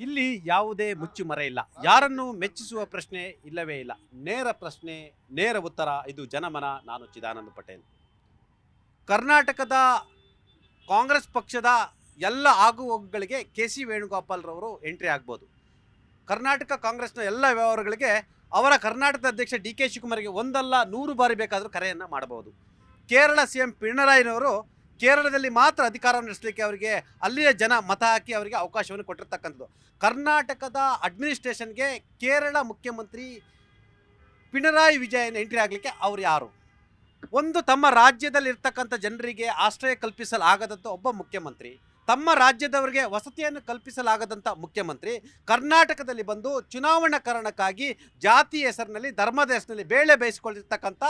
ಇಲ್ಲಿ ಯಾವುದೇ ಮುಚ್ಚುಮರೆ ಇಲ್ಲ. ಯಾರನ್ನು ಮೆಚ್ಚಿಸುವ ಪ್ರಶ್ನೆ ಇಲ್ಲವೇ ಇಲ್ಲ. ನೇರ ಪ್ರಶ್ನೆ, ನೇರ ಉತ್ತರ. ಇದು ಜನಮನ. ನಾನು ಚಿದಾನಂದ ಪಟೇಲ್. ಕರ್ನಾಟಕದ ಕಾಂಗ್ರೆಸ್ ಪಕ್ಷದ ಎಲ್ಲ ಆಗುಹೋಗುಗಳಿಗೆ ಕೆ ಸಿ ವೇಣುಗೋಪಾಲ್ರವರು ಎಂಟ್ರಿ ಆಗ್ಬೋದು. ಕರ್ನಾಟಕ ಕಾಂಗ್ರೆಸ್ನ ಎಲ್ಲ ವ್ಯವಹಾರಗಳಿಗೆ ಅವರ ಕರ್ನಾಟಕದ ಅಧ್ಯಕ್ಷ ಡಿ ಕೆ ಶಿವಕುಮಾರ್ಗೆ ಒಂದಲ್ಲ 100 ಬಾರಿ ಬೇಕಾದರೂ ಕರೆಯನ್ನು ಮಾಡಬಹುದು. ಕೇರಳ ಸಿ ಎಂ ಪಿಣರಾಯಿನವರು ಕೇರಳದಲ್ಲಿ ಮಾತ್ರ ಅಧಿಕಾರ ನಡೆಸಲಿಕ್ಕೆ ಅವರಿಗೆ ಅಲ್ಲಿಯ ಜನ ಮತ ಹಾಕಿ ಅವರಿಗೆ ಅವಕಾಶವನ್ನು ಕೊಟ್ಟಿರ್ತಕ್ಕಂಥದ್ದು. ಕರ್ನಾಟಕದ ಅಡ್ಮಿನಿಸ್ಟ್ರೇಷನ್ಗೆ ಕೇರಳ ಮುಖ್ಯಮಂತ್ರಿ ಪಿಣರಾಯಿ ವಿಜಯನ್ ಎಂಟ್ರಿ ಆಗಲಿಕ್ಕೆ ಅವರು ಯಾರು? ಒಂದು ತಮ್ಮ ರಾಜ್ಯದಲ್ಲಿ ಇರ್ತಕ್ಕಂಥ ಜನರಿಗೆ ಆಶ್ರಯ ಕಲ್ಪಿಸಲಾಗದಂಥ ಒಬ್ಬ ಮುಖ್ಯಮಂತ್ರಿ, ತಮ್ಮ ರಾಜ್ಯದವರಿಗೆ ವಸತಿಯನ್ನು ಕಲ್ಪಿಸಲಾಗದಂಥ ಮುಖ್ಯಮಂತ್ರಿ ಕರ್ನಾಟಕದಲ್ಲಿ ಬಂದು ಚುನಾವಣಾ ಕಾರಣಕ್ಕಾಗಿ ಜಾತಿ ಹೆಸರಿನಲ್ಲಿ, ಧರ್ಮದ ಹೆಸರಿನಲ್ಲಿ ಬೇಳೆ ಬೇಯಿಸಿಕೊಂಡಿರ್ತಕ್ಕಂಥ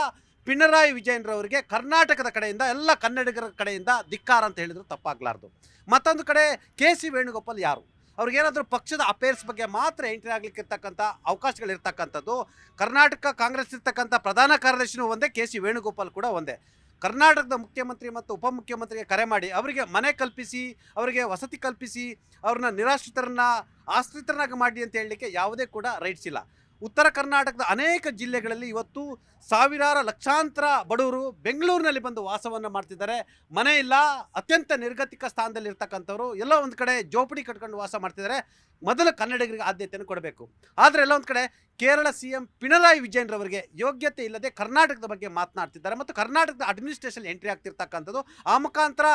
ಪಿಣರಾಯಿ ವಿಜಯನ್ರವರಿಗೆ ಕರ್ನಾಟಕದ ಕಡೆಯಿಂದ, ಎಲ್ಲ ಕನ್ನಡಿಗರ ಕಡೆಯಿಂದ ಧಿಕ್ಕಾರ ಅಂತ ಹೇಳಿದ್ರು ತಪ್ಪಾಗಲಾರ್ದು. ಮತ್ತೊಂದು ಕಡೆ ಕೆ ಸಿ ವೇಣುಗೋಪಾಲ್ ಯಾರು? ಅವ್ರಿಗೇನಾದರೂ ಪಕ್ಷದ ಅಫೇರ್ಸ್ ಬಗ್ಗೆ ಮಾತ್ರ ಎಂಟ್ರಿ ಆಗಲಿಕ್ಕೆ ಇರ್ತಕ್ಕಂಥ ಅವಕಾಶಗಳಿರ್ತಕ್ಕಂಥದ್ದು. ಕರ್ನಾಟಕ ಕಾಂಗ್ರೆಸ್ ಇರ್ತಕ್ಕಂಥ ಪ್ರಧಾನ ಕಾರ್ಯದರ್ಶಿನೂ ಒಂದೇ, ಕೆ ಸಿ ವೇಣುಗೋಪಾಲ್ ಕೂಡ ಒಂದೇ. ಕರ್ನಾಟಕದ ಮುಖ್ಯಮಂತ್ರಿ ಮತ್ತು ಉಪಮುಖ್ಯಮಂತ್ರಿಗೆ ಕರೆ ಮಾಡಿ ಅವರಿಗೆ ಮನೆ ಕಲ್ಪಿಸಿ, ಅವರಿಗೆ ವಸತಿ ಕಲ್ಪಿಸಿ, ಅವ್ರನ್ನ ನಿರಾಶ್ರಿತರನ್ನ ಆಶ್ರಿತರನ್ನಾಗಿ ಮಾಡಿ ಅಂತ ಹೇಳಲಿಕ್ಕೆ ಯಾವುದೇ ಕೂಡ ರೈಟ್ಸ್ ಇಲ್ಲ. ಉತ್ತರ ಕರ್ನಾಟಕದ ಅನೇಕ ಜಿಲ್ಲೆಗಳಲ್ಲಿ ಇವತ್ತು ಸಾವಿರಾರು ಲಕ್ಷಾಂತರ ಬಡವರು ಬೆಂಗಳೂರಿನಲ್ಲಿ ಬಂದು ವಾಸವನ್ನು ಮಾಡ್ತಿದ್ದಾರೆ. ಮನೆ ಇಲ್ಲ, ಅತ್ಯಂತ ನಿರ್ಗತಿಕ ಸ್ಥಾನದಲ್ಲಿ ಇರ್ತಕ್ಕಂಥವ್ರು ಎಲ್ಲ ಒಂದು ಕಡೆ ಜೋಪಡಿ ಕಟ್ಕೊಂಡು ವಾಸ ಮಾಡ್ತಿದ್ದಾರೆ. ಮೊದಲು ಕನ್ನಡಿಗರಿಗೆ ಆದ್ಯತೆಯನ್ನು ಕೊಡಬೇಕು. ಆದರೆ ಎಲ್ಲ ಒಂದು ಕಡೆ ಕೇರಳ ಸಿ ಎಂ ಪಿಣರಾಯಿ ವಿಜಯನ್ರವರಿಗೆ ಯೋಗ್ಯತೆ ಇಲ್ಲದೆ ಕರ್ನಾಟಕದ ಬಗ್ಗೆ ಮಾತನಾಡ್ತಿದ್ದಾರೆ ಮತ್ತು ಕರ್ನಾಟಕದ ಅಡ್ಮಿನಿಸ್ಟ್ರೇಷನ್ ಎಂಟ್ರಿ ಆಗ್ತಿರ್ತಕ್ಕಂಥದ್ದು. ಆ ಮುಖಾಂತರ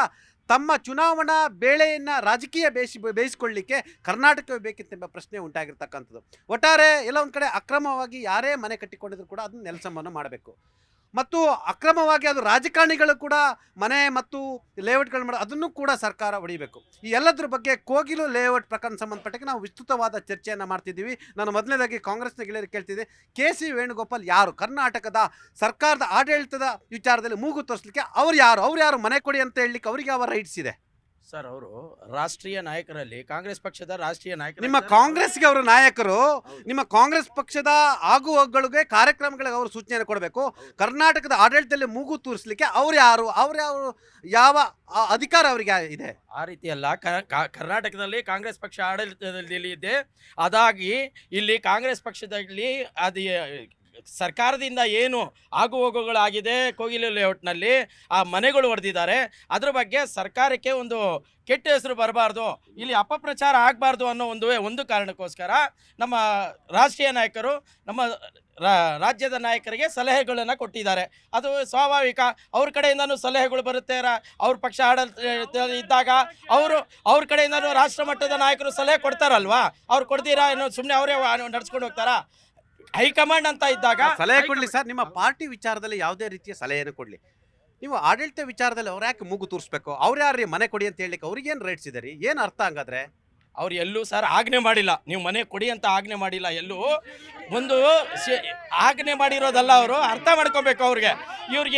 ತಮ್ಮ ಚುನಾವಣಾ ಬೇಳೆಯನ್ನು ರಾಜಕೀಯ ಬೇಯಿಸಿಕೊಳ್ಳಲಿಕ್ಕೆ ಕರ್ನಾಟಕವೇ ಬೇಕಿತ್ತೆಂಬ ಪ್ರಶ್ನೆ ಉಂಟಾಗಿರ್ತಕ್ಕಂಥದ್ದು. ಒಟ್ಟಾರೆ ಎಲ್ಲ ಒಂದು ಕಡೆ ಅಕ್ರಮವಾಗಿ ಯಾರೇ ಮನೆ ಕಟ್ಟಿಕೊಂಡಿದ್ರು ಕೂಡ ಅದನ್ನು ನೆಲಸಮವನ್ನು ಮಾಡಬೇಕು. ಮತ್ತು ಅಕ್ರಮವಾಗಿ ಅದು ರಾಜಕಾರಣಿಗಳು ಕೂಡ ಮನೆ ಮತ್ತು ಲೇಔಟ್ಗಳು ಮಾಡೋ ಅದನ್ನು ಕೂಡ ಸರ್ಕಾರ ಹೊಡಿಬೇಕು. ಈ ಎಲ್ಲದ್ರ ಬಗ್ಗೆ ಕೋಗಿಲು ಲೇಔಟ್ ಪ್ರಕರಣ ಸಂಬಂಧಪಟ್ಟಕ್ಕೆ ನಾವು ವಿಸ್ತೃತವಾದ ಚರ್ಚೆಯನ್ನು ಮಾಡ್ತಿದ್ದೀವಿ. ನಾನು ಮೊದಲನೇದಾಗಿ ಕಾಂಗ್ರೆಸ್ನ ಗೆಳೆಯರಿಗೆ ಕೇಳ್ತಿದ್ದೆ, ಕೆ ಸಿ ವೇಣುಗೋಪಾಲ್ ಯಾರು? ಕರ್ನಾಟಕದ ಸರ್ಕಾರದ ಆಡಳಿತದ ವಿಚಾರದಲ್ಲಿ ಮೂಗು ತೋರಿಸಲಿಕ್ಕೆ ಅವ್ರು ಯಾರು ಮನೆ ಕೊಡಿ ಅಂತ ಹೇಳಲಿಕ್ಕೆ ಅವರಿಗೆ ಯಾವ ರೈಟ್ಸ್ ಇದೆ? ಸರ್, ಅವರು ರಾಷ್ಟ್ರೀಯ ನಾಯಕರಲ್ಲಿ, ಕಾಂಗ್ರೆಸ್ ಪಕ್ಷದ ರಾಷ್ಟ್ರೀಯ ನಾಯಕರು. ನಿಮ್ಮ ಕಾಂಗ್ರೆಸ್ಗೆ ಅವರು ನಾಯಕರು. ನಿಮ್ಮ ಕಾಂಗ್ರೆಸ್ ಪಕ್ಷದ ಆಗುಹೋಗುಗಳಿಗೆ, ಕಾರ್ಯಕ್ರಮಗಳಿಗೆ ಅವರು ಸೂಚನೆ ಕೊಡಬೇಕು. ಕರ್ನಾಟಕದ ಆಡಳಿತದಲ್ಲಿ ಮೂಗು ತೂರಿಸಲಿಕ್ಕೆ ಅವ್ರು ಯಾರು? ಯಾವ ಅಧಿಕಾರ ಅವರಿಗೆ ಇದೆ? ಆ ರೀತಿ ಅಲ್ಲ. ಕರ್ನಾಟಕದಲ್ಲಿ ಕಾಂಗ್ರೆಸ್ ಪಕ್ಷ ಆಡಳಿತದಲ್ಲಿ ಇದೆ. ಅದಾಗಿ ಇಲ್ಲಿ ಕಾಂಗ್ರೆಸ್ ಪಕ್ಷದಲ್ಲಿ ಅದು ಸರ್ಕಾರದಿಂದ ಏನು ಆಗುಹೋಗುಗಳಾಗಿದೆ ಕೋಗಿಲು ಲೇಔಟ್ನಲ್ಲಿ, ಆ ಮನೆಗಳು ಹೊಡೆದಿದ್ದಾರೆ, ಅದ್ರ ಬಗ್ಗೆ ಸರ್ಕಾರಕ್ಕೆ ಒಂದು ಕೆಟ್ಟ ಹೆಸರು ಬರಬಾರ್ದು, ಇಲ್ಲಿ ಅಪಪ್ರಚಾರ ಆಗಬಾರ್ದು ಅನ್ನೋ ಒಂದು ಕಾರಣಕ್ಕೋಸ್ಕರ ನಮ್ಮ ರಾಷ್ಟ್ರೀಯ ನಾಯಕರು ನಮ್ಮ ರಾಜ್ಯದ ನಾಯಕರಿಗೆ ಸಲಹೆಗಳನ್ನು ಕೊಟ್ಟಿದ್ದಾರೆ. ಅದು ಸ್ವಾಭಾವಿಕ. ಅವ್ರ ಕಡೆಯಿಂದನೂ ಸಲಹೆಗಳು ಬರುತ್ತೆ. ಅವ್ರ ಪಕ್ಷ ಆಡಳಿತ ಇದ್ದಾಗ ಅವ್ರ ಕಡೆಯಿಂದನೂ ರಾಷ್ಟ್ರ ಮಟ್ಟದ ನಾಯಕರು ಸಲಹೆ ಕೊಡ್ತಾರಲ್ವಾ? ಅವ್ರು ಕೊಡ್ತೀರಾ ಏನೋ ಸುಮ್ಮನೆ ಅವರೇ ನಡ್ಸ್ಕೊಂಡು ಹೋಗ್ತಾರಾ? ಹೈಕಮಾಂಡ್ ಅಂತ ಇದ್ದಾಗ ಸಲಹೆ ಕೊಡ್ಲಿ ಸರ್. ನಿಮ್ಮ ಪಾರ್ಟಿ ವಿಚಾರದಲ್ಲಿ ಯಾವುದೇ ರೀತಿಯ ಸಲಹೆಯನ್ನು ಕೊಡ್ಲಿ. ನೀವು ಆಡಳಿತ ವಿಚಾರದಲ್ಲಿ ಅವ್ರು ಯಾಕೆ ಮೂಗು ತೂರಿಸ್ಬೇಕು? ಅವ್ರು ಯಾರು ಮನೆ ಕೊಡಿ ಅಂತ ಹೇಳಲಿಕ್ಕೆ ಅವ್ರಿಗೇನು ರೈಟ್ಸ್ ಇದೆ ರೀ? ಏನು ಅರ್ಥ ಹಂಗಾದ್ರೆ? ಅವ್ರು ಎಲ್ಲೂ ಸರ್ ಆಜ್ಞೆ ಮಾಡಿಲ್ಲ, ನೀವು ಮನೆ ಕೊಡಿ ಅಂತ ಆಜ್ಞೆ ಮಾಡಿಲ್ಲ. ಎಲ್ಲೂ ಒಂದು ಆಜ್ಞೆ ಮಾಡಿರೋದಲ್ಲ. ಅವರು ಅರ್ಥ ಮಾಡ್ಕೊಬೇಕು. ಅವ್ರಿಗೆ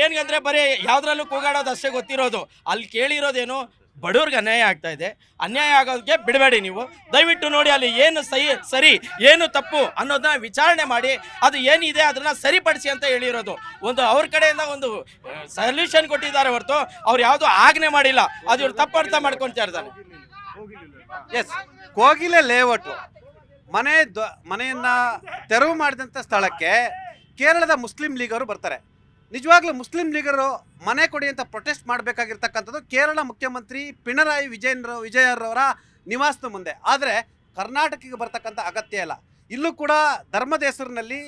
ಏನ್ಗಂದ್ರೆ ಬರೀ ಯಾವ್ದ್ರಲ್ಲೂ ಕೂಗಾಡೋದು ಅಷ್ಟೇ ಗೊತ್ತಿರೋದು. ಅಲ್ಲಿ ಕೇಳಿರೋದೇನು, ಬಡವ್ರಿಗೆ ಅನ್ಯಾಯ ಆಗ್ತಾ ಇದೆ, ಅನ್ಯಾಯ ಆಗೋದಕ್ಕೆ ಬಿಡಬೇಡಿ. ನೀವು ದಯವಿಟ್ಟು ನೋಡಿ, ಅಲ್ಲಿ ಏನು ಸರಿ ಏನು ತಪ್ಪು ಅನ್ನೋದನ್ನ ವಿಚಾರಣೆ ಮಾಡಿ ಅದು ಏನಿದೆ ಅದನ್ನ ಸರಿಪಡಿಸಿ ಅಂತ ಹೇಳಿರೋದು. ಒಂದು ಅವ್ರ ಕಡೆಯಿಂದ ಒಂದು ಸೊಲ್ಯೂಷನ್ ಕೊಟ್ಟಿದ್ದಾರೆ ಹೊರತು ಅವ್ರು ಯಾವುದೋ ಆಜ್ಞೆ ಮಾಡಿಲ್ಲ. ಅದು ಇವ್ರು ತಪ್ಪು ಅರ್ಥ ಮಾಡ್ಕೊಳ್ತಾ ಇರ್ತಾರೆ. ಎಸ್, ಕೋಗಿಲೆ ಲೇಔಟ್ ಮನೆಯನ್ನ ತೆರವು ಮಾಡಿದಂಥ ಸ್ಥಳಕ್ಕೆ ಕೇರಳದ ಮುಸ್ಲಿಂ ಲೀಗರು ಬರ್ತಾರೆ. ನಿಜವಾಗ್ಲೂ ಮುಸ್ಲಿಂ ಲೀಗರು ಮನೆ ಕೊಡಿ ಅಂತ ಪ್ರೊಟೆಸ್ಟ್ ಮಾಡಬೇಕಾಗಿರ್ತಕ್ಕಂಥದ್ದು ಕೇರಳ ಮುಖ್ಯಮಂತ್ರಿ ಪಿಣರಾಯಿ ವಿಜಯನ್ರವರ ನಿವಾಸದ ಮುಂದೆ. ಆದರೆ ಕರ್ನಾಟಕಕ್ಕೆ ಬರ್ತಕ್ಕಂಥ ಅಗತ್ಯ ಇಲ್ಲ. ಇಲ್ಲೂ ಕೂಡ ಧರ್ಮದ ಹೆಸರಿನಲ್ಲಿ,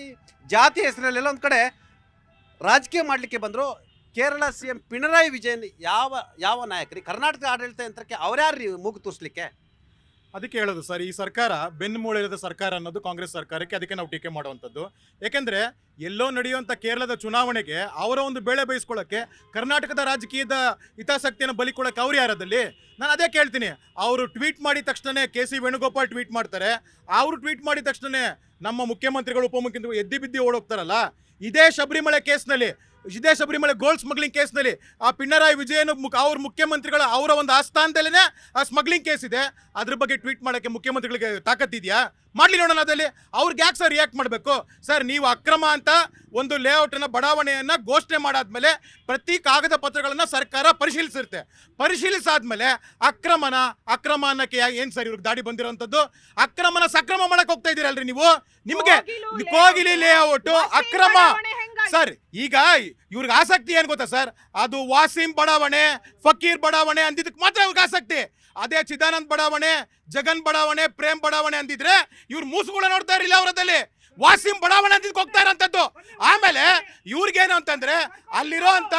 ಜಾತಿ ಹೆಸರಿನಲ್ಲೆಲ್ಲ ಒಂದು ಕಡೆ ರಾಜಕೀಯ ಮಾಡಲಿಕ್ಕೆ ಬಂದರು. ಕೇರಳ ಸಿ ಎಂ ಪಿಣರಾಯಿ ವಿಜಯನ್ ಯಾವ ನಾಯಕರಿ? ಕರ್ನಾಟಕ ಆಡಳಿತ ಯಂತ್ರಕ್ಕೆ ಅವ್ರ್ಯಾರು ಮೂಗು ತೂರಿಸಲಿಕ್ಕೆ? ಅದಕ್ಕೆ ಹೇಳೋದು ಸರ್, ಈ ಸರ್ಕಾರ ಬೆನ್ನುಮೂಳೆರದ ಸರ್ಕಾರ ಅನ್ನೋದು ಕಾಂಗ್ರೆಸ್ ಸರ್ಕಾರಕ್ಕೆ. ಅದಕ್ಕೆ ನಾವು ಟೀಕೆ ಮಾಡುವಂಥದ್ದು. ಯಾಕೆಂದರೆ ಎಲ್ಲೋ ನಡೆಯುವಂಥ ಕೇರಳದ ಚುನಾವಣೆಗೆ ಅವರ ಒಂದು ಬೇಳೆ ಬೇಯಿಸ್ಕೊಳ್ಳೋಕ್ಕೆ, ಕರ್ನಾಟಕದ ರಾಜಕೀಯದ ಹಿತಾಸಕ್ತಿಯನ್ನು ಬಲಿಕೊಳ್ಳೋಕೆ ಅವ್ರು ಯಾರದಲ್ಲಿ? ನಾನು ಅದೇ ಕೇಳ್ತೀನಿ. ಅವರು ಟ್ವೀಟ್ ಮಾಡಿದ ತಕ್ಷಣ ಕೆ ಸಿ ವೇಣುಗೋಪಾಲ್ ಟ್ವೀಟ್ ಮಾಡ್ತಾರೆ. ಅವರು ಟ್ವೀಟ್ ಮಾಡಿದ ತಕ್ಷಣ ನಮ್ಮ ಮುಖ್ಯಮಂತ್ರಿಗಳು, ಉಪಮುಖ್ಯಮಂತ್ರಿಗಳು ಎದ್ದಿ ಬಿದ್ದಿ ಓಡೋಗ್ತಾರಲ್ಲ. ಇದೇ ಶಬರಿಮಲೆ ಕೇಸ್ನಲ್ಲಿ ಇದೇ ಶಬರಿಮಲೆ ಗೋಲ್ಡ್ ಸ್ಮಗ್ಲಿಂಗ್ ಕೇಸ್ನಲ್ಲಿ ಆ ಪಿಣರಾಯಿ ವಿಜಯನ್ ಅವ್ರ ಮುಖ್ಯಮಂತ್ರಿಗಳ ಅವರ ಒಂದು ಆಸ್ಥಾನದಲ್ಲೇ ಆ ಸ್ಮಗ್ಲಿಂಗ್ ಕೇಸ್ ಇದೆ. ಅದ್ರ ಬಗ್ಗೆ ಟ್ವೀಟ್ ಮಾಡೋಕ್ಕೆ ಮುಖ್ಯಮಂತ್ರಿಗಳಿಗೆ ತಾಕತ್ತಿದೆಯಾ? ಮಾಡ್ಲಿ ನೋಡೋಣ. ಅದಲ್ಲಿ ಅವ್ರಿಗೆ ಯಾಕೆ ಸರ್ ರಿಯಾಕ್ಟ್ ಮಾಡಬೇಕು? ಸರ್, ನೀವು ಅಕ್ರಮ ಅಂತ ಒಂದು ಲೇಔಟನ್ನು ಬಡಾವಣೆಯನ್ನು ಘೋಷಣೆ ಮಾಡಾದ್ಮೇಲೆ ಪ್ರತಿ ಕಾಗದ ಪತ್ರಗಳನ್ನು ಸರ್ಕಾರ ಪರಿಶೀಲಿಸಿರುತ್ತೆ. ಪರಿಶೀಲಿಸಾದ್ಮೇಲೆ ಅಕ್ರಮ ಅನ್ನಕ್ಕೆ ಏನು ಸರ್ ಇವ್ರಿಗೆ ದಾಡಿ ಬಂದಿರೋಂಥದ್ದು? ಅಕ್ರಮನ ಸಕ್ರಮ ಮಾಡಕ್ಕೆ ಹೋಗ್ತಾ ಇದ್ದೀರಲ್ರಿ ನೀವು. ನಿಮಗೆ ಕೋಗಿಲಿ ಲೇಔಟ್ ಅಕ್ರಮ ಸರ್. ಈಗ ಇವ್ರಿಗೆ ಆಸಕ್ತಿ ಏನು ಗೊತ್ತಾ ಸರ್? ಅದು ವಾಸಿಂ ಬಡಾವಣೆ, ಫಕೀರ್ ಬಡಾವಣೆ ಅಂದಿದ್ದಕ್ಕೆ ಮಾತ್ರ ಇವ್ರಿಗೆ ಆಸಕ್ತಿ. ಅದೇ ಚಿದಾನಂದ್ ಬಡಾವಣೆ, ಜಗನ್ ಬಡಾವಣೆ, ಪ್ರೇಮ್ ಬಡಾವಣೆ ಅಂದಿದ್ರೆ ಇವ್ರು ಮೂಸುಗಳ ನೋಡ್ತಾ ಇರಲಿಲ್ಲ. ಅವರದಲ್ಲಿ ವಾಸಿಂ ಬಡಾವಣೆ ಅಂತಿದ್ ಹೋಗ್ತಾ ಇರೋಂಥದ್ದು. ಆಮೇಲೆ ಇವ್ರಿಗೇನು ಅಂತಂದ್ರೆ ಅಲ್ಲಿರೋ ಅಂತ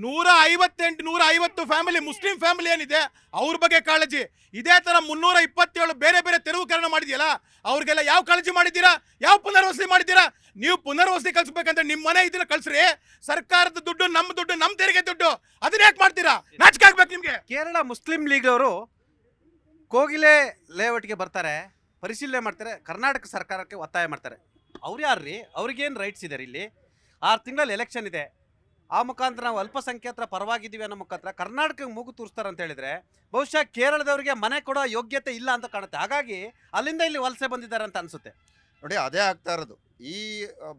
150 ಫ್ಯಾಮಿಲಿ, ಮುಸ್ಲಿಂ ಫ್ಯಾಮಿಲಿ ಏನಿದೆ ಅವ್ರ ಬಗ್ಗೆ ಕಾಳಜಿ. ಇದೇ ತರ 327 ಬೇರೆ ಬೇರೆ ತೆರವುಕರಣ ಮಾಡಿದ್ಯಲ್ಲ, ಅವ್ರಿಗೆಲ್ಲ ಯಾವ ಕಾಳಜಿ ಮಾಡಿದ್ದೀರಾ? ಯಾವ ಪುನರ್ವಸತಿ ಮಾಡಿದ್ದೀರಾ? ನೀವು ಪುನರ್ವಸತಿ ಕಲ್ಸ್ಬೇಕಂದ್ರೆ ನಿಮ್ಮ ಮನೆ ಇದನ್ನ ಕಳ್ಸ್ರಿ. ಸರ್ಕಾರದ ದುಡ್ಡು, ನಮ್ಮ ದುಡ್ಡು, ನಮ್ಮ ತೆರಿಗೆ ದುಡ್ಡು, ಅದನ್ನ ಯಾಕೆ ಮಾಡ್ತೀರಾ? ನಾಚಿಕೆ ಆಗ್ಬೇಕು ನಿಮ್ಗೆ. ಕೇರಳ ಮುಸ್ಲಿಂ ಲೀಗ್ ಅವರು ಕೋಗಿಲೆ ಲೇಔಟ್ಗೆ ಬರ್ತಾರೆ, ಪರಿಶೀಲನೆ ಮಾಡ್ತಾರೆ, ಕರ್ನಾಟಕ ಸರ್ಕಾರಕ್ಕೆ ಒತ್ತಾಯ ಮಾಡ್ತಾರೆ. ಅವ್ರು ಯಾರ್ರಿ? ಅವ್ರಿಗೇನು ರೈಟ್ಸ್ ಇದೆ ಇಲ್ಲಿ? 6 ತಿಂಗಳಲ್ಲಿ ಎಲೆಕ್ಷನ್ ಇದೆ. ಆ ಮುಖಾಂತರ ನಾವು ಅಲ್ಪಸಂಖ್ಯಾತರ ಪರವಾಗಿದ್ದೀವಿ ಅನ್ನೋ ಮುಖಾಂತರ ಕರ್ನಾಟಕಕ್ಕೆ ಮೂಗು ತೂರಿಸ್ತಾರೆ ಅಂತ ಹೇಳಿದ್ರೆ ಬಹುಶಃ ಕೇರಳದವರಿಗೆ ಮನೆ ಕೊಡೋ ಯೋಗ್ಯತೆ ಇಲ್ಲ ಅಂತ ಕಾಣುತ್ತೆ. ಹಾಗಾಗಿ ಅಲ್ಲಿಂದ ಇಲ್ಲಿ ವಲಸೆ ಬಂದಿದ್ದಾರೆ ಅಂತ ಅನ್ಸುತ್ತೆ. ನೋಡಿ, ಅದೇ ಆಗ್ತಾ ಇರೋದು. ಈ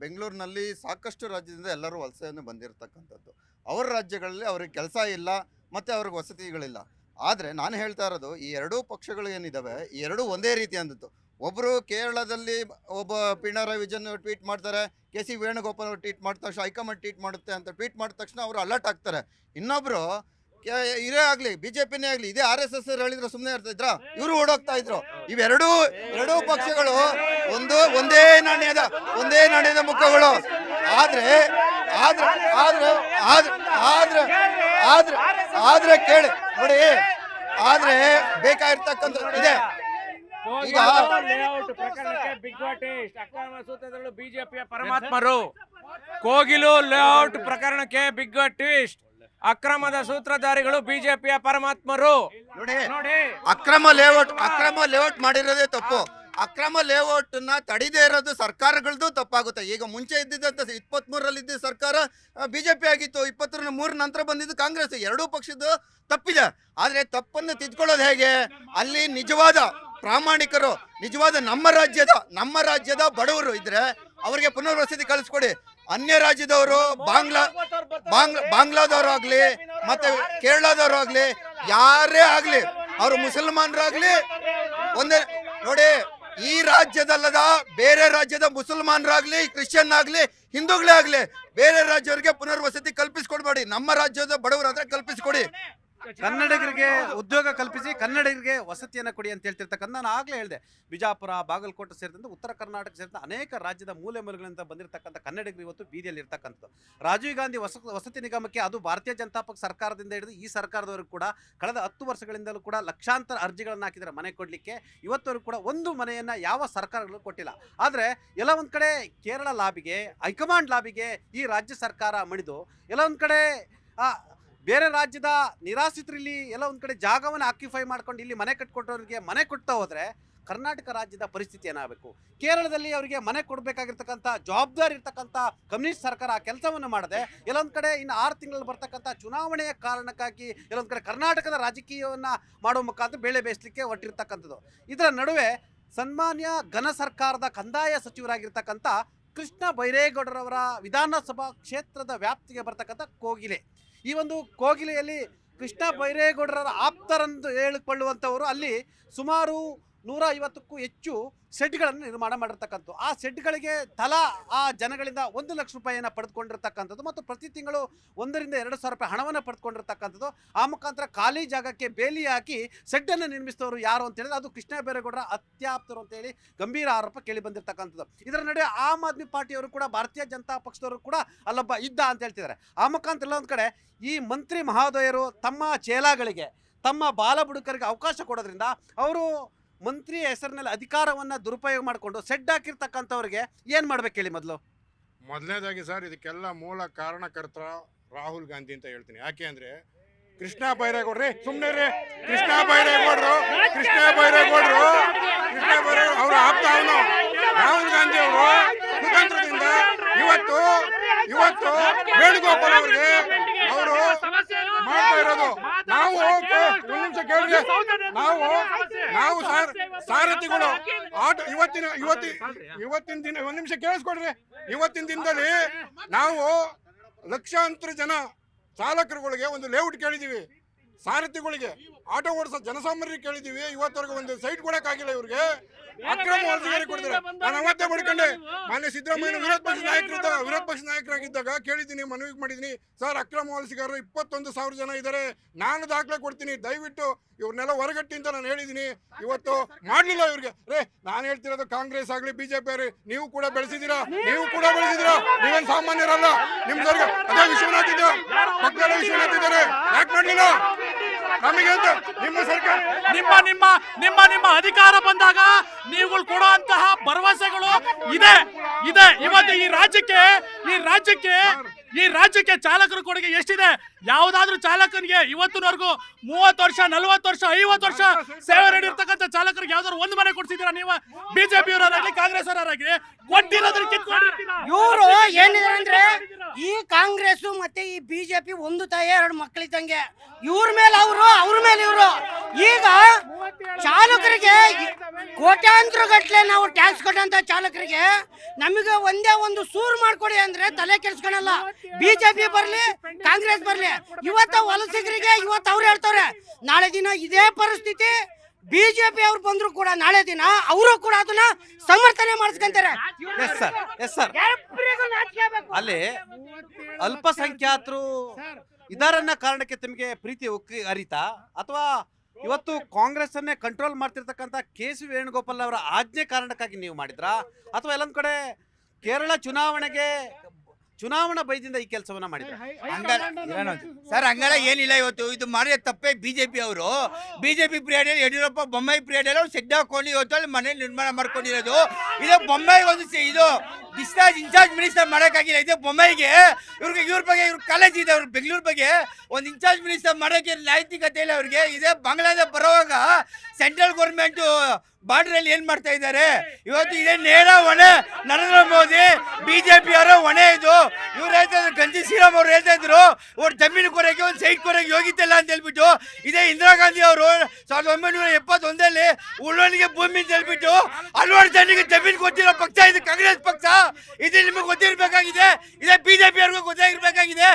ಬೆಂಗಳೂರಿನಲ್ಲಿ ಸಾಕಷ್ಟು ರಾಜ್ಯದಿಂದ ಎಲ್ಲರೂ ವಲಸೆಯನ್ನು ಬಂದಿರತಕ್ಕಂಥದ್ದು. ಅವರ ರಾಜ್ಯಗಳಲ್ಲಿ ಅವ್ರಿಗೆ ಕೆಲಸ ಇಲ್ಲ ಮತ್ತು ಅವ್ರಿಗೆ ವಸತಿಗಳಿಲ್ಲ. ಆದರೆ ನಾನು ಹೇಳ್ತಾ ಇರೋದು, ಈ ಎರಡೂ ಪಕ್ಷಗಳು ಏನಿದ್ದಾವೆ, ಈ ಎರಡೂ ಒಂದೇ ರೀತಿ ಅಂದದ್ದು. ಒಬ್ಬರು ಕೇರಳದಲ್ಲಿ ಒಬ್ಬ ಪಿಣರಾಯಿ ವಿಜಯನ್ ಟ್ವೀಟ್ ಮಾಡ್ತಾರೆ, ಕೆ.ಸಿ. ವೇಣುಗೋಪಾಲ್ ಅವರು ಟ್ವೀಟ್ ಮಾಡಿದ ತಕ್ಷಣ ಹೈಕಮಾಂಡ್ ಟ್ವೀಟ್ ಮಾಡುತ್ತೆ ಅಂತ ಟ್ವೀಟ್ ಮಾಡಿದ ತಕ್ಷಣ ಅವರು ಅಲರ್ಟ್ ಆಗ್ತಾರೆ. ಇನ್ನೊಬ್ಬರು ಇರೇ ಆಗಲಿ, BJPನೇ ಆಗಲಿ, ಇದೇ RSS ಹೇಳಿದ್ರೆ ಸುಮ್ಮನೆ ಇರ್ತಿದ್ರ? ಇವರು ಓಡೋಗ್ತಾ ಇದ್ರು. ಎರಡೂ ಪಕ್ಷಗಳು ಒಂದೇ ನಾಣ್ಯದ ಮುಖಗಳು. ಆದ್ರೆ ಕೇಳಿ ನೋಡಿ, ಆದ್ರೆ ಬೇಕಾಗಿರ್ತಕ್ಕಂಥ ಇದೆ. ಈಗ ಬಿಜೆಪಿಯ ಪರಮಾತ್ಮರು ಕೋಗಿಲು ಲೇಔಟ್ ಪ್ರಕರಣಕ್ಕೆ ಬಿಗ್ ಟ್ವಿಸ್ಟ್. ಅಕ್ರಮದ ಸೂತ್ರಧಾರಿಗಳು ಬಿಜೆಪಿಯ ಪರಮಾತ್ಮರು. ನೋಡಿ, ಅಕ್ರಮ ಲೇಔಟ್ ಮಾಡಿರೋದೇ ತಪ್ಪು. ಅಕ್ರಮ ಲೇಔಟ್ ನ ತಡಿದೇ ಇರೋದು ಸರ್ಕಾರಗಳದ್ದು ತಪ್ಪಾಗುತ್ತೆ. ಈಗ ಮುಂಚೆ ಇದ್ದಿದ್ದಂತ 23ರಲ್ಲಿ ಇದ್ದ ಸರ್ಕಾರ ಬಿಜೆಪಿ ಆಗಿತ್ತು, 23 ನಂತರ ಬಂದಿದ್ದು ಕಾಂಗ್ರೆಸ್. ಎರಡೂ ಪಕ್ಷದ ತಪ್ಪಿದೆ. ಆದ್ರೆ ತಪ್ಪನ್ನು ತಿದ್ಕೊಳ್ಳೋದು ಹೇಗೆ? ಅಲ್ಲಿ ನಿಜವಾದ ಪ್ರಾಮಾಣಿಕರು, ನಿಜವಾದ ನಮ್ಮ ರಾಜ್ಯದ ಬಡವರು ಇದ್ರೆ ಅವರಿಗೆ ಪುನರ್ವಸತಿ ಕಳಿಸ್ಕೊಡಿ. ಅನ್ಯ ರಾಜ್ಯದವರು, ಬಾಂಗ್ಲಾದವರು ಆಗ್ಲಿ, ಮತ್ತೆ ಕೇರಳದವರು ಆಗ್ಲಿ, ಯಾರೇ ಆಗ್ಲಿ, ಅವರು ಮುಸಲ್ಮಾನರಾಗ್ಲಿ ಒಂದೇ. ನೋಡಿ, ಈ ರಾಜ್ಯದಲ್ಲದ ಬೇರೆ ರಾಜ್ಯದ ಮುಸಲ್ಮಾನರಾಗ್ಲಿ, ಕ್ರಿಶ್ಚಿಯನ್ ಆಗ್ಲಿ, ಹಿಂದೂಗಳೇ ಆಗ್ಲಿ, ಬೇರೆ ರಾಜ್ಯವರಿಗೆ ಪುನರ್ವಸತಿ ಕಲ್ಪಿಸ್ಕೊಡ್ಬೇಡಿ. ನಮ್ಮ ರಾಜ್ಯದ ಬಡವರಾದ್ರೆ ಕಲ್ಪಿಸ್ಕೊಡಿ. ಕನ್ನಡಿಗರಿಗೆ ಉದ್ಯೋಗ ಕಲ್ಪಿಸಿ, ಕನ್ನಡಿಗರಿಗೆ ವಸತಿಯನ್ನು ಕೊಡಿ ಅಂತ ಹೇಳ್ತಿರ್ತಕ್ಕಂಥ ನಾನು ಆಗ್ಲೇ ಹೇಳಿದೆ. ಬಿಜಾಪುರ, ಬಾಗಲಕೋಟೆ ಸೇರಿದಂತೆ ಉತ್ತರ ಕರ್ನಾಟಕ ಸೇರಿದಂತೆ ಅನೇಕ ರಾಜ್ಯದ ಮೂಲೆ ಮೂಲೆಗಳಿಂದ ಬಂದಿರತಕ್ಕಂಥ ಕನ್ನಡಿಗರು ಇವತ್ತು ಬೀದಿಯಲ್ಲಿ ಇರ್ತಕ್ಕಂಥದ್ದು. ರಾಜೀವ್ ಗಾಂಧಿ ವಸತಿ ನಿಗಮಕ್ಕೆ, ಅದು ಭಾರತೀಯ ಜನತಾ ಪಕ್ಷ ಸರ್ಕಾರದಿಂದ ಹಿಡಿದು ಈ ಸರ್ಕಾರದವರು ಕೂಡ ಕಳೆದ 10 ವರ್ಷಗಳಿಂದಲೂ ಕೂಡ ಲಕ್ಷಾಂತರ ಅರ್ಜಿಗಳನ್ನು ಹಾಕಿದ್ದಾರೆ ಮನೆ ಕೊಡಲಿಕ್ಕೆ. ಇವತ್ತವರೆಗೂ ಕೂಡ ಒಂದು ಮನೆಯನ್ನು ಯಾವ ಸರ್ಕಾರಗಳು ಕೊಟ್ಟಿಲ್ಲ. ಆದರೆ ಎಲ್ಲ ಒಂದು ಕಡೆ ಕೇರಳ ಲಾಬಿಗೆ, ಹೈಕಮಾಂಡ್ ಲಾಬಿಗೆ ಈ ರಾಜ್ಯ ಸರ್ಕಾರ ಮಣಿದು ಎಲ್ಲ ಒಂದು ಕಡೆ ಬೇರೆ ರಾಜ್ಯದ ನಿರಾಶ್ರಿತರಲ್ಲಿ ಎಲ್ಲ ಒಂದು ಕಡೆ ಜಾಗವನ್ನು ಆಕ್ಯುಪೈ ಮಾಡ್ಕೊಂಡು ಇಲ್ಲಿ ಮನೆ ಕಟ್ಕೊಟ್ಟವ್ರಿಗೆ ಮನೆ ಕೊಡ್ತಾ ಹೋದರೆ ಕರ್ನಾಟಕ ರಾಜ್ಯದ ಪರಿಸ್ಥಿತಿ ಏನಾಗಬೇಕು? ಕೇರಳದಲ್ಲಿ ಅವರಿಗೆ ಮನೆ ಕೊಡಬೇಕಾಗಿರ್ತಕ್ಕಂಥ ಜವಾಬ್ದಾರಿ ಇರ್ತಕ್ಕಂಥ ಕಮ್ಯುನಿಸ್ಟ್ ಸರ್ಕಾರ ಆ ಕೆಲಸವನ್ನು ಮಾಡದೆ ಎಲ್ಲೊಂದು ಕಡೆ ಇನ್ನು 6 ತಿಂಗಳಲ್ಲಿ ಬರ್ತಕ್ಕಂಥ ಚುನಾವಣೆಯ ಕಾರಣಕ್ಕಾಗಿ ಎಲ್ಲೊಂದು ಕಡೆ ಕರ್ನಾಟಕದ ರಾಜಕೀಯವನ್ನು ಮಾಡೋ ಮುಖಾಂತರ ಬೇಳೆ ಬೇಯಿಸಲಿಕ್ಕೆ ಹೊರಟಿರ್ತಕ್ಕಂಥದ್ದು. ಇದರ ನಡುವೆ ಸನ್ಮಾನ್ಯ ಘನ ಸರ್ಕಾರದ ಕಂದಾಯ ಸಚಿವರಾಗಿರ್ತಕ್ಕಂಥ ಕೃಷ್ಣ ಬೈರೇಗೌಡರವರ ವಿಧಾನಸಭಾ ಕ್ಷೇತ್ರದ ವ್ಯಾಪ್ತಿಗೆ ಬರ್ತಕ್ಕಂಥ ಕೋಗಿಲೆ, ಈ ಒಂದು ಕೋಗಿಲೆಯಲ್ಲಿ ಕೃಷ್ಣ ಬೈರೇಗೌಡರ ಆಪ್ತರೆಂದು ಹೇಳಿಕೊಳ್ಳುವಂಥವರು ಅಲ್ಲಿ ಸುಮಾರು 150ಕ್ಕೂ ಹೆಚ್ಚು ಸೆಡ್ಗಳನ್ನು ನಿರ್ಮಾಣ ಮಾಡಿರ್ತಕ್ಕಂಥದ್ದು. ಆ ಸೆಡ್ಗಳಿಗೆ ತಲಾ ಆ ಜನಗಳಿಂದ 1 ಲಕ್ಷ ರೂಪಾಯಿಯನ್ನು ಪಡೆದುಕೊಂಡಿರ್ತಕ್ಕಂಥದ್ದು ಮತ್ತು ಪ್ರತಿ ತಿಂಗಳು 1 ರಿಂದ 2 ಸಾವಿರ ರೂಪಾಯಿ ಹಣವನ್ನು ಪಡೆದುಕೊಂಡಿರ್ತಕ್ಕಂಥದ್ದು. ಆ ಮುಖಾಂತರ ಖಾಲಿ ಜಾಗಕ್ಕೆ ಬೇಲಿ ಹಾಕಿ ಸೆಡ್ಡನ್ನು ನಿರ್ಮಿಸಿದವರು ಯಾರು ಅಂತ ಹೇಳಿದ್ರೆ ಅದು ಕೃಷ್ಣ ಬೈರೇಗೌಡರ ಅತ್ಯಾಪ್ತರು ಅಂತೇಳಿ ಗಂಭೀರ ಆರೋಪ ಕೇಳಿ ಬಂದಿರತಕ್ಕಂಥದ್ದು. ಇದರ ನಡುವೆ ಆಮ್ ಆದ್ಮಿ ಪಾರ್ಟಿಯವರು ಕೂಡ, ಭಾರತೀಯ ಜನತಾ ಪಕ್ಷದವರು ಕೂಡ ಅಲ್ಲೊಬ್ಬ ಇದ್ದ ಅಂತ ಹೇಳ್ತಿದ್ದಾರೆ. ಆ ಮುಖಾಂತರ ಎಲ್ಲ ಒಂದು ಕಡೆ ಈ ಮಂತ್ರಿ ಮಹೋದಯರು ತಮ್ಮ ಚೇಲಾಗಳಿಗೆ, ತಮ್ಮ ಬಾಲಬುಡುಕರಿಗೆ ಅವಕಾಶ ಕೊಡೋದ್ರಿಂದ ಅವರು ಮಂತ್ರಿ ಹೆಸರಿನಲ್ಲಿ ಅಧಿಕಾರವನ್ನು ದುರುಪಯೋಗ ಮಾಡಿಕೊಂಡು ಸೆಡ್ ಹಾಕಿರ್ತಕ್ಕಂಥವ್ರಿಗೆ ಏನು ಮಾಡ್ಬೇಕು ಹೇಳಿ? ಮೊದಲನೇದಾಗಿ ಸರ್, ಇದಕ್ಕೆಲ್ಲ ಮೂಲ ಕಾರಣಕರ್ತ ರಾಹುಲ್ ಗಾಂಧಿ ಅಂತ ಹೇಳ್ತೀನಿ. ಯಾಕೆ ಅಂದ್ರೆ ಕೃಷ್ಣ ಬೈರೇಗೌಡ್ರಿ ಸುಮ್ಮನೆ ರೀ, ಕೃಷ್ಣ ಬೈರೇಗೌಡರು ಅವ್ರ ಆಪ್ತ ಅವನು ರಾಹುಲ್ ಗಾಂಧಿ ಅವರು ಕುತಂತ್ರದಿಂದ ಇವತ್ತು ಇವತ್ತು ವೇಣುಗೋಪಾಲ್ ಅವರಿಗೆ ಅವರು ಮಾಡ್ತಾ ಇರೋದು ನಾವು ಒಂದು ನಿಮಿಷ ಕೇಳಿದ್ರೆ ನಾವು ಸಾರಥಿಗಳು ಆಟ ಇವತ್ತಿನ ದಿನ ಒಂದ್ ನಿಮಿಷ ಕೇಳಿಸ್ಕೊಡ್ರಿ. ಇವತ್ತಿನ ದಿನದಲ್ಲಿ ನಾವು ಲಕ್ಷಾಂತರ ಜನ ಚಾಲಕರುಗಳಿಗೆ ಒಂದು ಲೇಔಟ್ ಕೇಳಿದೀವಿ, ಸಾರಥಿಗಳಿಗೆ ಆಟೋ ಓಡಿಸೋ ಜನಸಾಮಾನ್ಯರಿಗೆ ಕೇಳಿದೀವಿ. ಇವತ್ತವರೆಗೂ ಒಂದು ಸೈಟ್ ಕೊಡಕ್ಕಾಗಿಲ್ಲ ಇವ್ರಿಗೆ. ಅಕ್ರಮ ವಲಸಿಗರಿಗೆ ಕೊಡ್ತಾರೆ. ನಾನು ಅವತ್ತೇ ಮಾಡ್ಕೊಂಡೆ, ಮಾನ್ಯ ಸಿದ್ದರಾಮಯ್ಯ ವಿರೋಧ ಪಕ್ಷ ನಾಯಕರಾಗಿದ್ದಾಗ ಕೇಳಿದ್ದೀನಿ, ಮನವಿ ಮಾಡಿದ್ದೀನಿ, ಸರ್ ಅಕ್ರಮ ವಲಸಿಗರು 21,000 ಜನ ಇದ್ದಾರೆ, ನಾನು ದಾಖಲೆ ಕೊಡ್ತೀನಿ, ದಯವಿಟ್ಟು ಇವ್ರನ್ನೆಲ್ಲ ಹೊರಗಟ್ಟಿ ಅಂತ ನಾನು ಹೇಳಿದ್ದೀನಿ. ಇವತ್ತು ಮಾಡ್ಲಿಲ್ಲ ಇವ್ರಿಗೆ. ನಾನು ಹೇಳ್ತಿರೋದು ಕಾಂಗ್ರೆಸ್ ಆಗ್ಲಿ ಬಿಜೆಪಿ ಆಗ್ಲಿ, ನೀವು ಕೂಡ ಬೆಳೆಸಿದ್ದೀರಾ, ನೀವೇನು ಸಾಮಾನ್ಯರಲ್ಲ. ನಿಮ್ದವ್ರಿಗೆ ಅದೇ ವಿಶ್ವನಾಥ್ ಇದ್ದ ಪಕ್ಕದ ವಿಶ್ವನಾಥ್ ಇದ್ದಾರೆ, ಯಾಕೆ ಮಾಡ್ಲಿಲ್ಲ ನಮಗೆ ಅಂತ? ನಿಮ್ಮ ಸರ್ಕಾರ ನಿಮ್ಮ ಅಧಿಕಾರ ಬಂದಾಗ ನೀವು ಕೊಡುವಂತಹ ಭರವಸೆಗಳು ಇದೆ. ಇವತ್ತು ಈ ರಾಜ್ಯಕ್ಕೆ ಚಾಲಕರ ಕೊಡುಗೆ ಎಷ್ಟಿದೆ? ಯಾವ್ದಾದ್ರು ಚಾಲಕನಿಗೆ ಇವತ್ತಿನವರೆಗೂ 30 ವರ್ಷ 40 ವರ್ಷ 50 ವರ್ಷ ಸೇವೆ ನೀಡಿರ್ತಕ್ಕಂಥ ಚಾಲಕರಿಗೆ ಯಾವ್ದಾದ್ರು ಒಂದು ಮನೆ ಕೊಡ್ಸಿದ್ದೀರಾ ನೀವು? ಬಿಜೆಪಿ ಅವರಾಗ್ಲಿ ಕಾಂಗ್ರೆಸ್ ಅವರಾಗ್ಲಿ ಕೊಟ್ಟಿರೋದ್ರ ಕಿತ್ಕೊಂಡಿರ್ತೀರಾ? ಇವರು ಏನಿದೆ ಅಂದ್ರೆ ಈ ಕಾಂಗ್ರೆಸ್ ಮತ್ತೆ ಈ ಬಿಜೆಪಿ ಒಂದು ತಾಯಿ ಎರಡು ಮಕ್ಕಳಿದ್ದಂಗೆ. ಇವ್ರ ಮೇಲೆ ಅವರು, ಅವ್ರ ಮೇಲೆ ಇವರು. ಈಗ ಚಾಲಕರಿಗೆ ಕೋಟ್ಯಾಂತರ ಗಟ್ಟಲೆ ನಾವು ಟ್ಯಾಕ್ಸ್ ಕೊಟ್ಟಂತ ಚಾಲಕರಿಗೆ ನಮಗೆ ಒಂದೇ ಒಂದು ಸೂರು ಮಾಡ್ಕೊಡಿ ಅಂದ್ರೆ ತಲೆ ಕೆಡಿಸ್ಕೊಳಲ್ಲ. ಬಿಜೆಪಿ ಬರ್ಲಿ ಕಾಂಗ್ರೆಸ್ ಬರ್ಲಿ, ಇವತ್ತ ವಲಸಿಗರಿಗೆ ಇವತ್ತು ಅವ್ರು ಹೇಳ್ತವ್ರೆ, ನಾಳೆ ದಿನ ಇದೇ ಪರಿಸ್ಥಿತಿ ಬಿಜೆಪಿ ಅವ್ರು ಬಂದ್ರು ಕೂಡ ನಾಳೆ ದಿನ ಅವರು ಕೂಡ ಅದನ್ನ ಸಮರ್ಥನೆ ಮಾಡಿಸ್ಕೊಂತಾರೆ. ಎಸ್ ಸರ್ ಅಲ್ಲಿ ಅಲ್ಪಸಂಖ್ಯಾತರು ಇದರನ್ನ ಕಾರಣಕ್ಕೆ ತಮಗೆ ಪ್ರೀತಿ ಉಕ್ಕಿ ಹರಿತಾ, ಅಥವಾ ಇವತ್ತು ಕಾಂಗ್ರೆಸ್ ಅನ್ನೇ ಕಂಟ್ರೋಲ್ ಮಾಡ್ತಿರ್ತಕ್ಕಂಥ KC ವೇಣುಗೋಪಾಲ್ ಅವರ ಆಜ್ಞೆ ಕಾರಣಕ್ಕಾಗಿ ನೀವು ಮಾಡಿದ್ರಾ, ಅಥವಾ ಎಲ್ಲೊಂದ್ ಕಡೆ ಕೇರಳ ಚುನಾವಣಾ ಭಯದಿಂದ ಈ ಕೆಲಸವನ್ನ ಮಾಡಿದ್ರು? ಸರ್ ಹಂಗೆಲ್ಲ ಏನಿಲ್ಲ. ಇವತ್ತು ಇದು ಮಾಡಿದ ತಪ್ಪೇ ಬಿಜೆಪಿ ಅವರು. BJP period Yediyurappa Bommai period ಅಲ್ಲಿ ಸೆಡ್ ಹಾಕೊಂಡು ಇವತ್ತು ಅಲ್ಲಿ ಮನೆ ನಿರ್ಮಾಣ ಮಾಡ್ಕೊಂಡಿರೋದು. ಇದು ಬೊಮ್ಮಾಯಿ ಒಂದು ಇದು ಡಿಸ್ಚಾರ್ಜ್ ಇನ್ಚಾರ್ಜ್ ಮಿನಿಸ್ಟರ್ ಮಾಡೋಕ್ಕಾಗಿಲ್ಲ. ಇದು ಬೊಮ್ಮಾಯಿಗೆ ಇವ್ರ ಬಗ್ಗೆ ಇವ್ರ ಕಾಲೇಜ್ ಇದೆ, ಅವ್ರ ಬೆಂಗಳೂರು ಬಗ್ಗೆ ಒಂದು ಇನ್ಚಾರ್ಜ್ ಮಿನಿಸ್ಟರ್ ಮಾಡೋಕ್ಕೆ ನೈತಿಕತೆ ಇಲ್ಲ ಅವ್ರಿಗೆ. ಇದೇ ಬಾಂಗ್ಲಾದೇಶ ಬರುವಾಗ ಸೆಂಟ್ರಲ್ ಗೌರ್ಮೆಂಟ್ ಬಾರ್ಡರ್ ಅಲ್ಲಿ ಏನ್ ಮಾಡ್ತಾ ಇದ್ದಾರೆ ಇವತ್ತು? ಇದೇ ನೇರ ಹೊಣೆ ನರೇಂದ್ರ ಮೋದಿ ಬಿಜೆಪಿ ಅವರ ಹೊಣೆ ಇದು. ಇವ್ರು ಹೇಳ್ತಾ ಇದ್ರು, ಗಂಜಿ ಶ್ರೀರಾಮ್ ಅವ್ರು ಹೇಳ್ತಾ ಇದ್ರು, ಒಂದು ಜಮೀನು ಕೊರಕ್ಕೆ ಒಂದು ಸೈಟ್ ಕೊರಕ್ಕೆ ಯೋಗಿತಿಲ್ಲ ಅಂತ ಹೇಳ್ಬಿಟ್ಟು. ಇದೇ ಇಂದಿರಾ ಗಾಂಧಿ ಅವರು 1971 ಉಳ್ಳವನಿಗೆ ಭೂಮಿ ಅಂತ ಹೇಳ್ಬಿಟ್ಟು ಹಲವಾರು ಜನರಿಗೆ ಜಮೀನು ಕೊಟ್ಟಿರೋ ಪಕ್ಷ ಇದು ಕಾಂಗ್ರೆಸ್ ಪಕ್ಷ. ಇದು ನಿಮಗೆ ಗೊತ್ತಿರ್ಬೇಕಾಗಿದೆ, ಇದೇ ಬಿಜೆಪಿ ಅವ್ರಿಗೂ ಗೊತ್ತಾಗಿರ್ಬೇಕಾಗಿದೆ.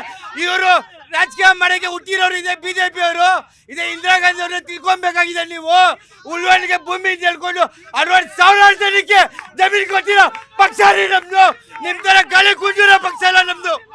ಇವರು ರಾಜಕೀಯ ಮಾಡಕ್ಕೆ ಹುಟ್ಟಿರೋರು ಇದೆ ಬಿಜೆಪಿ ಅವರು. ಇದೇ ಇಂದಿರಾ ಗಾಂಧಿ ಅವ್ರನ್ನ ತಿಳ್ಕೊಬೇಕಾಗಿದೆ ನೀವು. ಉಳ್ವಣಿಗೆ ಭೂಮಿ ಅಂತ ಹೇಳ್ಕೊಂಡು 60,000 ಜನಕ್ಕೆ ಜಮೀನು ಕೊಟ್ಟಿರೋ ಪಕ್ಷ ನಮ್ದು. ನಿಮ್ ತರ ಗಾಳಿ ಕೂತಿರೋ ಪಕ್ಷ ಅಲ್ಲ ನಮ್ದು.